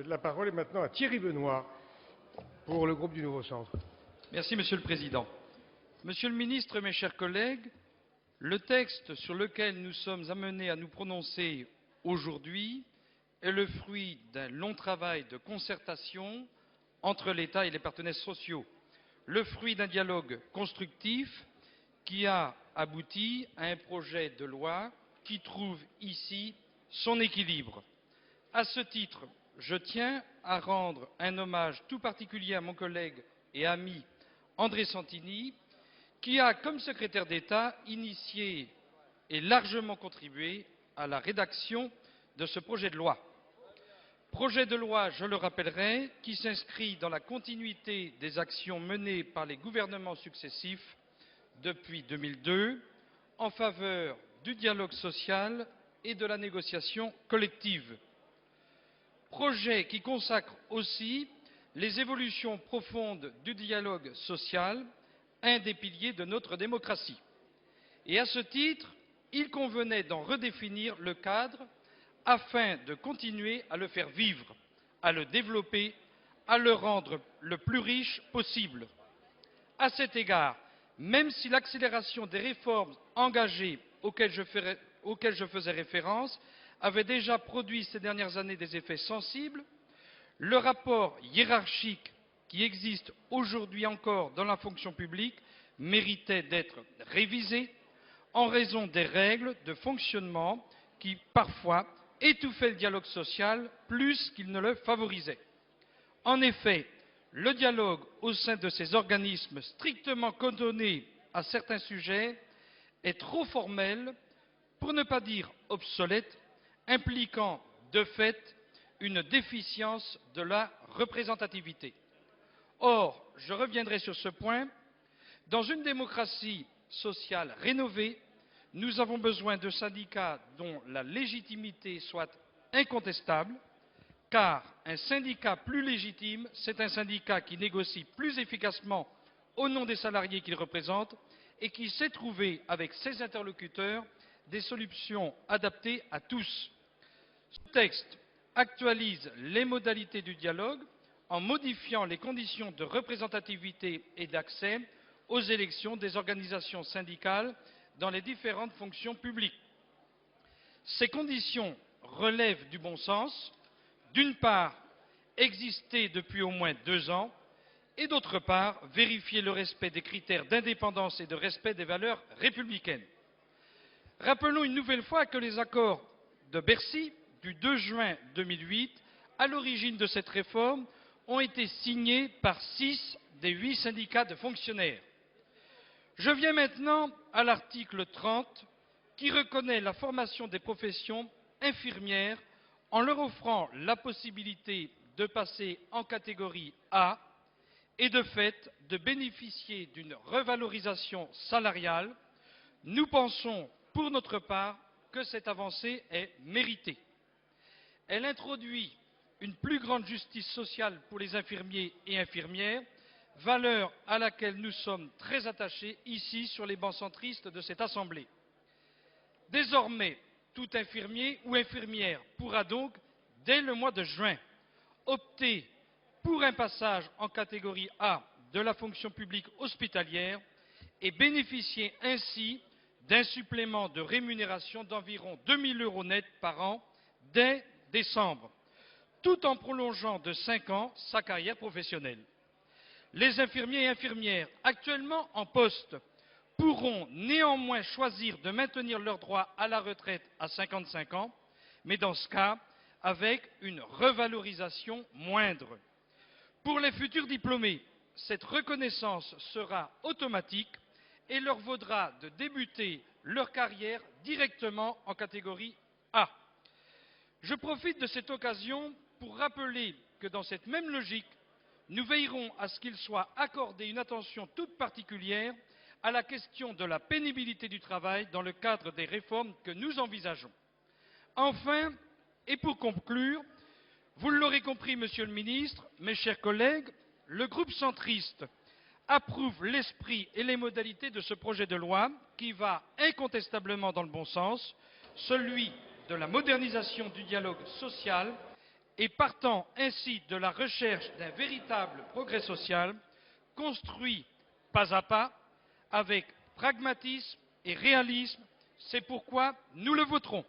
La parole est maintenant à Thierry Benoît pour le groupe du Nouveau Centre. Merci, Monsieur le Président. Monsieur le Ministre, mes chers collègues, le texte sur lequel nous sommes amenés à nous prononcer aujourd'hui est le fruit d'un long travail de concertation entre l'État et les partenaires sociaux, le fruit d'un dialogue constructif qui a abouti à un projet de loi qui trouve ici son équilibre. À ce titre, je tiens à rendre un hommage tout particulier à mon collègue et ami André Santini, qui a, comme secrétaire d'État, initié et largement contribué à la rédaction de ce projet de loi. Projet de loi, je le rappellerai, qui s'inscrit dans la continuité des actions menées par les gouvernements successifs depuis 2002 en faveur du dialogue social et de la négociation collective. Projet qui consacre aussi les évolutions profondes du dialogue social, un des piliers de notre démocratie. Et à ce titre, il convenait d'en redéfinir le cadre afin de continuer à le faire vivre, à le développer, à le rendre le plus riche possible. À cet égard, même si l'accélération des réformes engagées auxquelles je faisais référence avait déjà produit ces dernières années des effets sensibles, le rapport hiérarchique qui existe aujourd'hui encore dans la fonction publique méritait d'être révisé en raison des règles de fonctionnement qui, parfois, étouffaient le dialogue social plus qu'ils ne le favorisaient. En effet, le dialogue au sein de ces organismes strictement cantonnés à certains sujets est trop formel, pour ne pas dire obsolète, impliquant de fait une déficience de la représentativité. Or, je reviendrai sur ce point, dans une démocratie sociale rénovée, nous avons besoin de syndicats dont la légitimité soit incontestable, car un syndicat plus légitime, c'est un syndicat qui négocie plus efficacement au nom des salariés qu'il représente et qui sait trouver avec ses interlocuteurs des solutions adaptées à tous. Ce texte actualise les modalités du dialogue en modifiant les conditions de représentativité et d'accès aux élections des organisations syndicales dans les différentes fonctions publiques. Ces conditions relèvent du bon sens, d'une part, exister depuis au moins 2 ans, et d'autre part, vérifier le respect des critères d'indépendance et de respect des valeurs républicaines. Rappelons une nouvelle fois que les accords de Bercy du 2 juin 2008, à l'origine de cette réforme, ont été signés par 6 des 8 syndicats de fonctionnaires. Je viens maintenant à l'article 30 qui reconnaît la formation des professions infirmières en leur offrant la possibilité de passer en catégorie A et de fait de bénéficier d'une revalorisation salariale. Nous pensons pour notre part que cette avancée est méritée. Elle introduit une plus grande justice sociale pour les infirmiers et infirmières, valeur à laquelle nous sommes très attachés ici sur les bancs centristes de cette Assemblée. Désormais, tout infirmier ou infirmière pourra donc, dès le mois de juin, opter pour un passage en catégorie A de la fonction publique hospitalière et bénéficier ainsi d'un supplément de rémunération d'environ 2 000 € net par an dès décembre, tout en prolongeant de 5 ans sa carrière professionnelle. Les infirmiers et infirmières actuellement en poste pourront néanmoins choisir de maintenir leur droit à la retraite à 55 ans, mais dans ce cas, avec une revalorisation moindre. Pour les futurs diplômés, cette reconnaissance sera automatique et leur vaudra de débuter leur carrière directement en catégorie A. Je profite de cette occasion pour rappeler que dans cette même logique, nous veillerons à ce qu'il soit accordé une attention toute particulière à la question de la pénibilité du travail dans le cadre des réformes que nous envisageons. Enfin, et pour conclure, vous l'aurez compris, Monsieur le Ministre, mes chers collègues, le groupe centriste approuve l'esprit et les modalités de ce projet de loi qui va incontestablement dans le bon sens, celui de la modernisation du dialogue social et partant ainsi de la recherche d'un véritable progrès social, construit pas à pas, avec pragmatisme et réalisme. C'est pourquoi nous le voterons.